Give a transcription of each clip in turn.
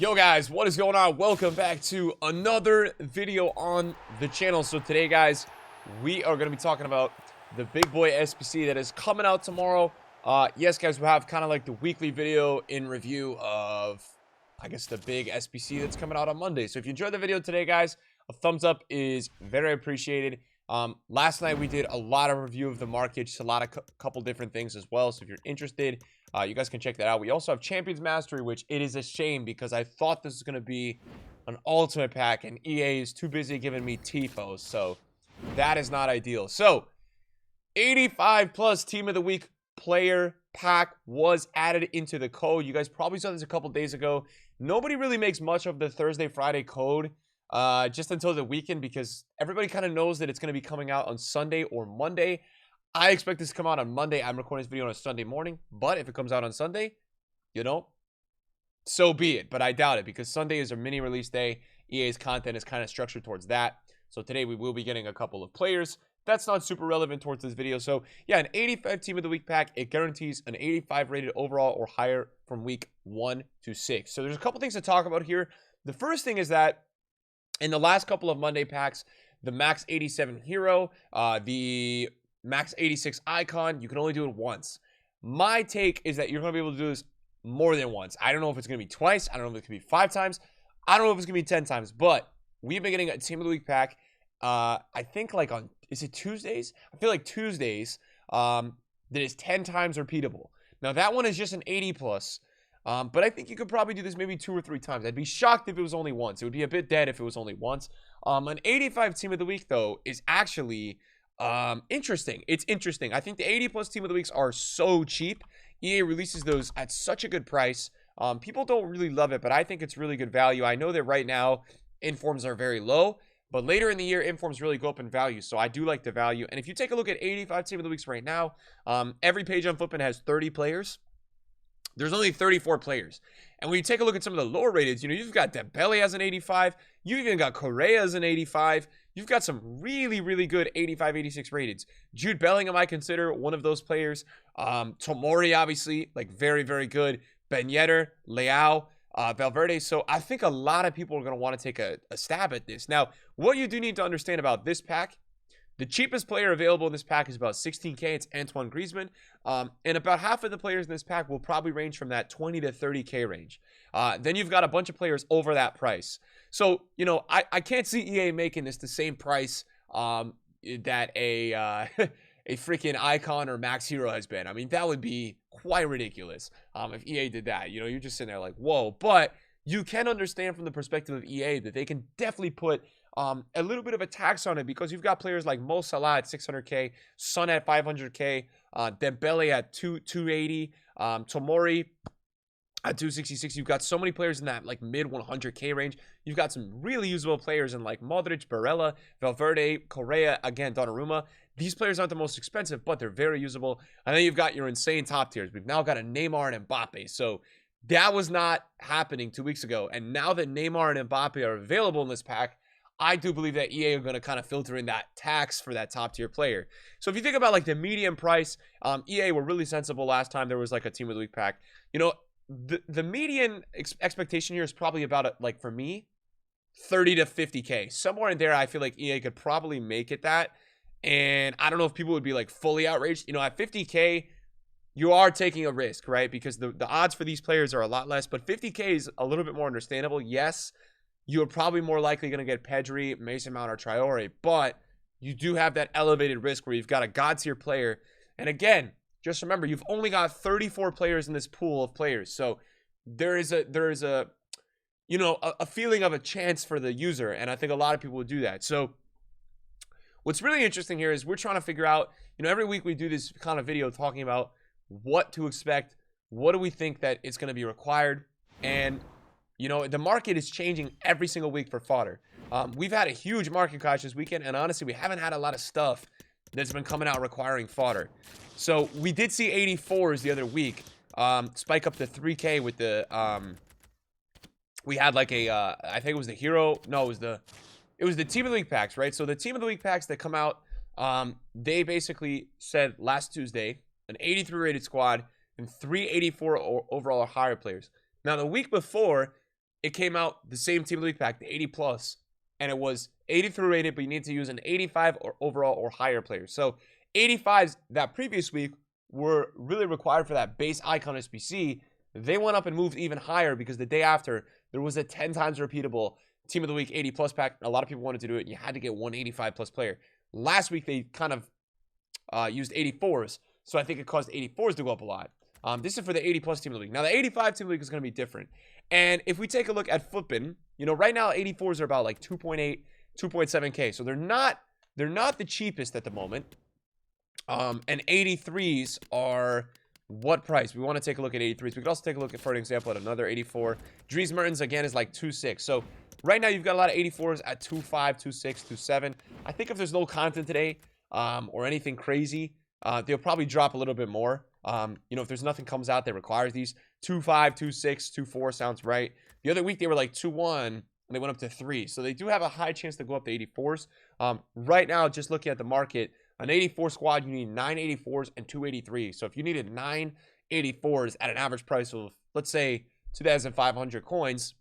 Yo guys, what is going on? Welcome back to another video on the channel. So today guys, we are going to be talking about the big boy SBC that is coming out tomorrow. Yes guys, we have kind of like the weekly video in review of, I guess, the big SBC that's coming out on Monday. So if you enjoyed the video today guys, a thumbs up is very appreciated. Last night we did a lot of review of the market, just a lot of couple different things as well. So if you're interested, you guys can check that out. We also have Champions Mastery, which it is a shame because I thought this was going to be an ultimate pack and EA is too busy giving me TIFOs. So that is not ideal. So 85 plus team of the week player pack was added into the code. You guys probably saw this a couple days ago. Nobody really makes much of the Thursday, Friday code just until the weekend because everybody kind of knows that it's going to be coming out on Sunday or Monday. I expect this to come out on Monday. I'm recording this video on a Sunday morning, but if it comes out on Sunday, you know, so be it. But I doubt it because Sunday is a mini release day. EA's content is kind of structured towards that. So today we will be getting a couple of players. That's not super relevant towards this video. So yeah, an 85 team of the week pack. It guarantees an 85 rated overall or higher from week 1 to 6. So there's a couple things to talk about here. The first thing is that in the last couple of Monday packs, the max 87 hero, the max 86 icon, you can only do it once. My take is that you're going to be able to do this more than once. I don't know if it's going to be twice. I don't know if it's going to be 5 times. I don't know if it's going to be 10 times. But we've been getting a team of the week pack. I think like on, is it Tuesdays? I feel like Tuesdays that is 10 times repeatable. Now that one is just an 80 plus. But I think you could probably do this maybe 2 or 3 times. I'd be shocked if it was only once. It would be a bit dead if it was only once. An 85 team of the week though is actually interesting. It's interesting. I think the 80 plus team of the weeks are so cheap. EA releases those at such a good price. People don't really love it, but I think it's really good value. I know that right now informs are very low, but later in the year informs really go up in value. So I do like the value. And if you take a look at 85 team of the weeks right now, every page on Flippin has 30 players. There's only 34 players. And when you take a look at some of the lower rateds, you know, you've got Dembele as an 85. You even got Correa as an 85. You've got some really, really good 85, 86 rateds. Jude Bellingham, I consider one of those players. Tomori, obviously, like very, very good. Ben Yedder, Leao, Valverde. So I think a lot of people are going to want to take a stab at this. Now, what you do need to understand about this pack, the cheapest player available in this pack is about 16K. It's Antoine Griezmann. And about half of the players in this pack will probably range from that 20 to 30K range. Then you've got a bunch of players over that price. So, you know, I can't see EA making this the same price that a freaking icon or max hero has been. I mean, that would be quite ridiculous if EA did that. You know, you're just sitting there like, whoa. But you can understand from the perspective of EA that they can definitely put a little bit of a tax on it because you've got players like Mo Salah at 600K, Son at 500K, Dembele at 280, Tomori at 266. You've got so many players in that like mid 100K range. You've got some really usable players in like Modric, Barella, Valverde, Correa, again, Donnarumma. These players aren't the most expensive, but they're very usable. And then you've got your insane top tiers. We've now got a Neymar and Mbappe. So that was not happening 2 weeks ago. And now that Neymar and Mbappe are available in this pack, I do believe that EA are going to kind of filter in that tax for that top tier player. So if you think about like the median price, EA were really sensible last time there was like a team of the week pack. You know, the median expectation here is probably about, like for me, 30 to 50K. Somewhere in there, I feel like EA could probably make it that. And I don't know if people would be like fully outraged. You know, at 50K, you are taking a risk, right? Because the odds for these players are a lot less. But 50K is a little bit more understandable. Yes, you're probably more likely going to get Pedri, Mason Mount, or Traore, but you do have that elevated risk where you've got a god tier player. And again, just remember, you've only got 34 players in this pool of players. So there is a you know, a feeling of a chance for the user. And I think a lot of people would do that. So what's really interesting here is we're trying to figure out, you know, every week we do this kind of video talking about what to expect. What do we think that it's going to be required? And you know, the market is changing every single week for fodder. We've had a huge market crash this weekend, and honestly, we haven't had a lot of stuff that's been coming out requiring fodder. So we did see 84s the other week spike up to 3K with the we had like a I think it was the hero. No, it was the team of the week packs, right? So the team of the week packs that come out, they basically said last Tuesday an 83 rated squad and 384 overall or higher players. Now the week before, it came out the same Team of the Week pack, the 80 plus, and it was 83 rated, but you need to use an 85 or overall or higher player. So 85s that previous week were really required for that base icon SBC. They went up and moved even higher because the day after there was a 10 times repeatable Team of the Week 80 plus pack. A lot of people wanted to do it. You had to get 185 plus player. Last week they kind of used 84s, so I think it caused 84s to go up a lot. This is for the 80 plus Team of the Week. Now the 85 Team of the Week is going to be different. And if we take a look at flipping, you know, right now 84s are about like 2.8, 2.7K. So they're not the cheapest at the moment. And 83s are what price? We want to take a look at 83s. We could also take a look at, for an example, at another 84. Dries Mertens again is like 2.6. So right now you've got a lot of 84s at 2.5, 2.6, 2.7. I think if there's no content today, or anything crazy, they'll probably drop a little bit more. You know, if there's nothing comes out that requires these, 2.5, 2.6, 2.4 sounds right. The other week they were like 2.1 and they went up to 3. So they do have a high chance to go up to 84s. Right now, just looking at the market, an 84 squad, you need 9 84s and 2 83s. So if you needed 9 84s at an average price of, let's say, 2,500 coins,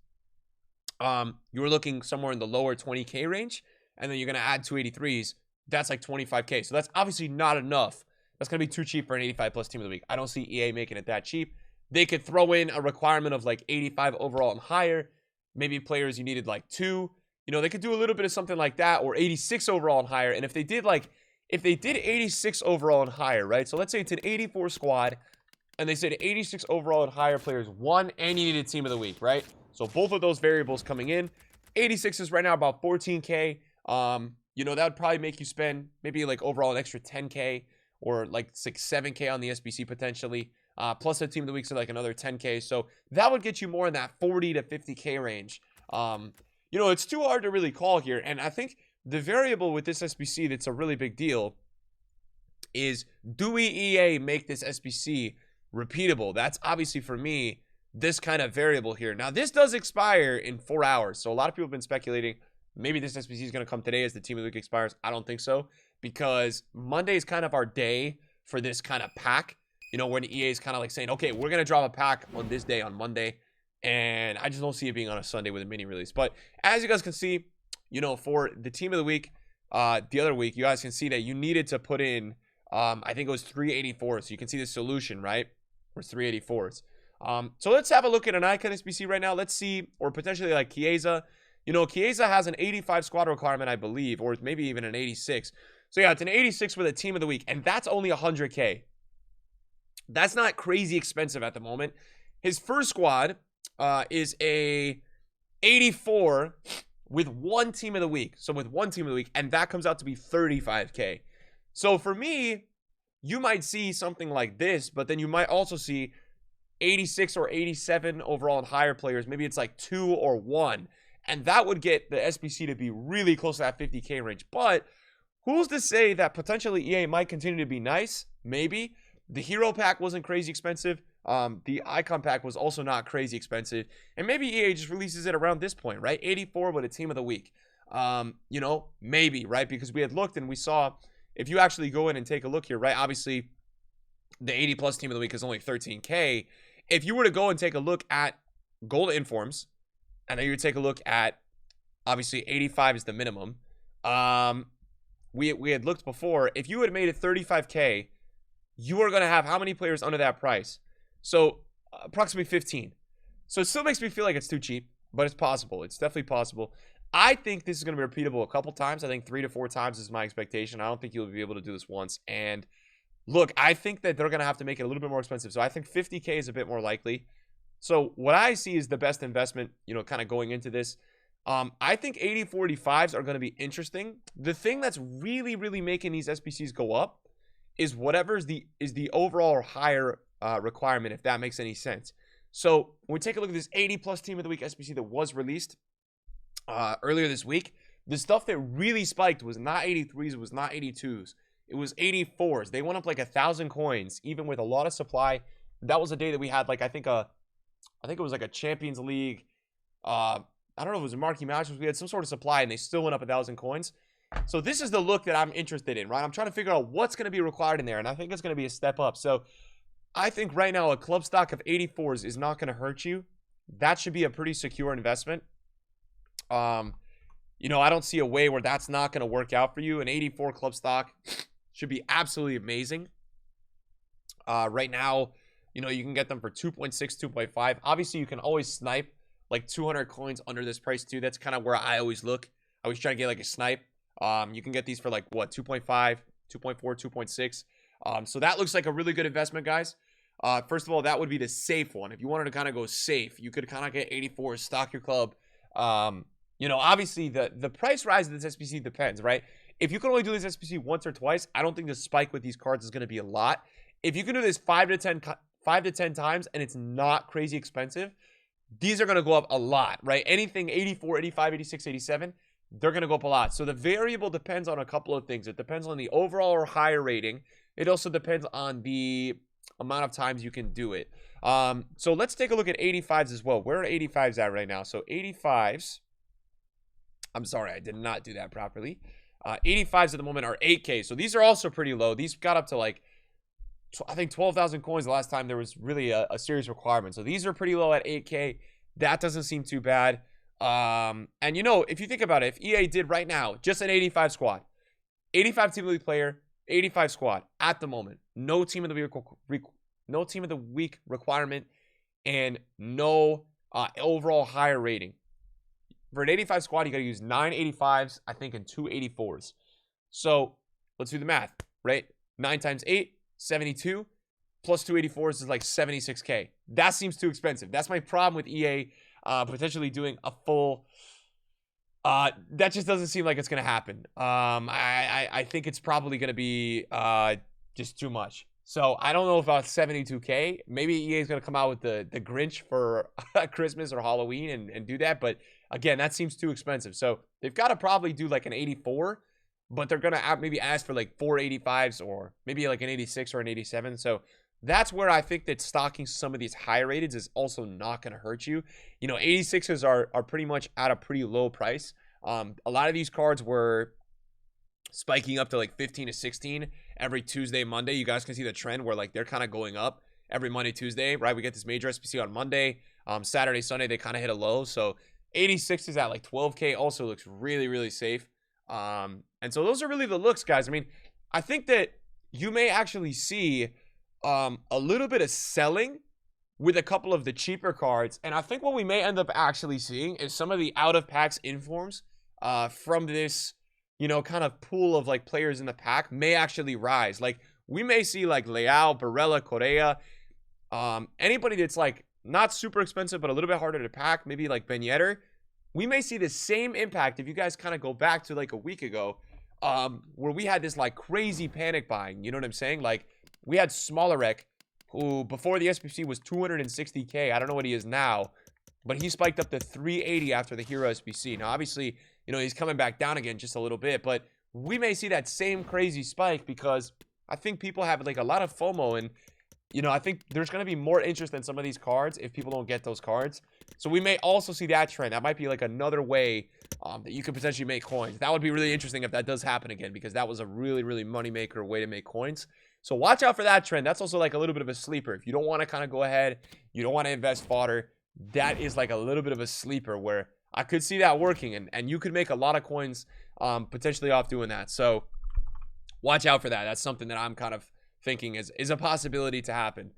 you were looking somewhere in the lower 20K range, and then you're going to add 2 83s. That's like 25K. So that's obviously not enough. That's going to be too cheap for an 85 plus Team of the Week. I don't see EA making it that cheap. They could throw in a requirement of like 85 overall and higher. Maybe players you needed like 2. You know, they could do a little bit of something like that, or 86 overall and higher. And if they did 86 overall and higher, right? So let's say it's an 84 squad, and they said 86 overall and higher players won, and you needed Team of the Week, right? So both of those variables coming in. 86 is right now about 14K. You know, that would probably make you spend maybe like overall an extra 10K or like 7K on the SBC potentially. Plus a Team of the Week, so like another 10K. So that would get you more in that 40 to 50K range. You know, it's too hard to really call here. And I think the variable with this SBC that's a really big deal is, do we EA make this SBC repeatable? That's obviously for me this kind of variable here. Now this does expire in 4 hours, so a lot of people have been speculating maybe this SBC is going to come today as the Team of the Week expires. I don't think so, because Monday is kind of our day for this kind of pack, you know, when EA is kind of like saying, okay, we're going to drop a pack on this day on Monday, and I just don't see it being on a Sunday with a mini release. But as you guys can see, you know, for the Team of the Week, the other week, you guys can see that you needed to put in, I think it was 384. So you can see the solution, right? Or 384s. So let's have a look at an icon SBC right now. Let's see, or potentially like Chiesa. You know, Chiesa has an 85 squad requirement, I believe, or maybe even an 86. So yeah, it's an 86 for the Team of the Week, and that's only 100K. That's not crazy expensive at the moment. His first squad is a 84 with 1 Team of the Week. So with 1 Team of the Week, and that comes out to be 35K. So for me, you might see something like this, but then you might also see 86 or 87 overall and higher players. Maybe it's like 2 or 1. And that would get the SBC to be really close to that 50K range. But who's to say that potentially EA might continue to be nice? Maybe. The hero pack wasn't crazy expensive. The icon pack was also not crazy expensive. And maybe EA just releases it around this point, right? 84 with a Team of the Week. You know, maybe, right? Because we had looked and we saw, if you actually go in and take a look here, right? Obviously, the 80 plus Team of the Week is only 13K. If you were to go and take a look at gold informs, and then you would take a look at, obviously, 85 is the minimum. We had looked before. If you had made it 35K, you are going to have how many players under that price? So, approximately 15. So, it still makes me feel like it's too cheap, but it's possible. It's definitely possible. I think this is going to be repeatable a couple times. I think 3 to 4 times is my expectation. I don't think you'll be able to do this once. And look, I think that they're going to have to make it a little bit more expensive. So, I think 50K is a bit more likely. So what I see is the best investment, you know, kind of going into this. I think 80-45s are going to be interesting. The thing that's really, really making these SBCs go up is whatever is the overall or higher requirement, if that makes any sense. So when we take a look at this 80 plus Team of the Week SBC that was released earlier this week, the stuff that really spiked was not 83s, it was not 82s. It was 84s. They went up like 1,000 coins, even with a lot of supply. That was a day that we had like, I think it was like a Champions League. I don't know if it was a marquee match. We had some sort of supply, and they still went up 1,000 coins. So this is the look that I'm interested in, right? I'm trying to figure out what's going to be required in there, and I think it's going to be a step up. So I think right now a club stock of 84s is not going to hurt you. that should be a pretty secure investment. You know, I don't see a way where that's not going to work out for you. An 84 club stock should be absolutely amazing. Right now, you know, you can get them for 2.6, 2.5. Obviously, you can always snipe like 200 coins under this price too. That's kind of where I always look. I always try to get like a snipe. You can get these for like what, 2.5, 2.4, 2.6. So that looks like a really good investment, guys. First of all, that would be the safe one. If you wanted to kind of go safe, you could kind of get 84, stock your club. You know, obviously the price rise of this SBC depends, right? If you can only do this SBC once or twice, I don't think the spike with these cards is going to be a lot. If you can do this 5 to 10 times and it's not crazy expensive, these are going to go up a lot, right? Anything 84, 85, 86, 87, they're going to go up a lot. So the variable depends on a couple of things. It depends on the overall or higher rating. It also depends on the amount of times you can do it. So let's take a look at 85s as well. Where are 85s at right now? So 85s, I'm sorry, I did not do that properly. 85s at the moment are 8K. So these are also pretty low. These got up to like, I think 12,000 coins the last time there was really a serious requirement. So these are pretty low at 8K. That doesn't seem too bad. And you know, if you think about it, if EA did right now, just an 85 squad, 85 team of the week player, 85 squad at the moment, no team of the week requirement, and no overall higher rating. For an 85 squad, you got to use 9 85s, I think, and 2 84s. So let's do the math, right? 9 times 8, 72, plus 2 84s is like 76K. That seems too expensive. That's my problem with EA potentially doing a full. That just doesn't seem like it's going to happen. I think it's probably going to be just too much. So I don't know about 72K. Maybe EA is going to come out with the Grinch for Christmas or Halloween and do that. But again, that seems too expensive. So they've got to probably do like an 84, but they're going to maybe ask for like 4 85s or maybe like an 86 or an 87. So that's where I think that stocking some of these higher rateds is also not going to hurt you. You know, 86s are pretty much at a pretty low price. A lot of these cards were spiking up to like 15 to 16 every Tuesday, Monday. You guys can see the trend where like they're kind of going up every Monday, Tuesday, right? We get this major SBC on Monday. Saturday, Sunday, they kind of hit a low. So 86 is at like 12K, also looks really, really safe. And so those are really the looks, guys. I mean, I think that you may actually see a little bit of selling with a couple of the cheaper cards. And I think what we may end up actually seeing is some of the out of packs informs from this, you know, kind of pool of like players in the pack may actually rise. Like we may see like Leao, Barella, Correa, anybody that's like not super expensive, but a little bit harder to pack, maybe like Ben Yedder. We may see the same impact if you guys kind of go back to like a week ago, where we had this like crazy panic buying. You know what I'm saying? Like we had Smolarek, who before the SBC was 260K. I don't know what he is now, but he spiked up to 380 after the Hero SBC. Now, obviously, you know, he's coming back down again just a little bit, but we may see that same crazy spike because I think people have like a lot of FOMO, and you know, I think there's going to be more interest in some of these cards if people don't get those cards. So we may also see that trend. That might be like another way that you could potentially make coins. That would be really interesting if that does happen again, because that was a really, really moneymaker way to make coins. So watch out for that trend. That's also like a little bit of a sleeper. If you don't want to kind of go ahead, you don't want to invest fodder, that is like a little bit of a sleeper where I could see that working, and you could make a lot of coins potentially off doing that. So watch out for that. That's something that I'm kind of thinking is a possibility to happen.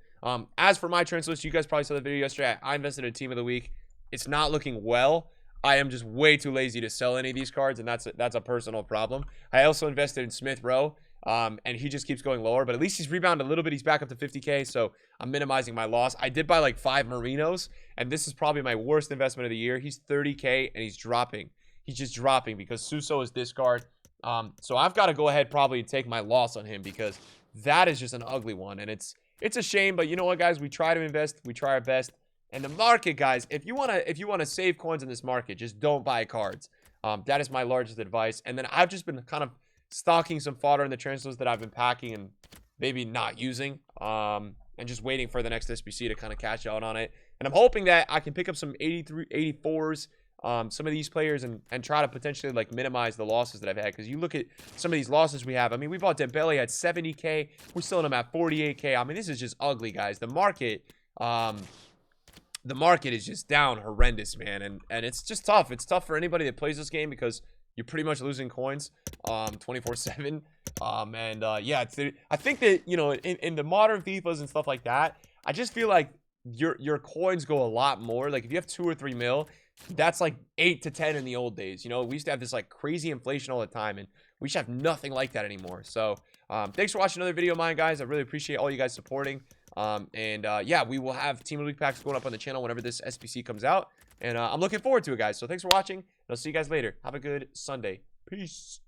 As for my trends list, you guys probably saw the video yesterday. I invested in team of the week. It's not looking well. I am just way too lazy to sell any of these cards, and that's a personal problem. I also invested in Smith Rowe, and he just keeps going lower, but at least he's rebounded a little bit. He's back up to 50K, so I'm minimizing my loss. I did buy like 5 Marinos, and this is probably my worst investment of the year. He's 30K, and he's dropping. He's just dropping because Suso is discard. So I've got to go ahead probably and take my loss on him because that is just an ugly one, and it's a shame. But you know what, guys? We try to invest. We try our best. And the market, guys, if you wanna save coins in this market, just don't buy cards. That is my largest advice. And then I've just been kind of stocking some fodder in the transfers that I've been packing and maybe not using, and just waiting for the next SBC to kind of cash out on it. And I'm hoping that I can pick up some 83, 84s, some of these players, and try to potentially like minimize the losses that I've had. Because you look at some of these losses we have. I mean, we bought Dembele at 70K. We're selling him at 48K. I mean, this is just ugly, guys. The market, the market is just down horrendous, man, and it's just tough. It's tough for anybody that plays this game because you're pretty much losing coins 24/7. Yeah, I think that, you know, in the modern FIFAs and stuff like that, I just feel like your coins go a lot more. Like if you have 2 or 3 mil, that's like 8 to 10 in the old days. You know, we used to have this like crazy inflation all the time, and we should have nothing like that anymore. So thanks for watching another video of mine, guys. I really appreciate all you guys supporting. Yeah, we will have Team of the Week packs going up on the channel whenever this SBC comes out, and I'm looking forward to it, guys. So thanks for watching, and I'll see you guys later. Have a good Sunday. Peace.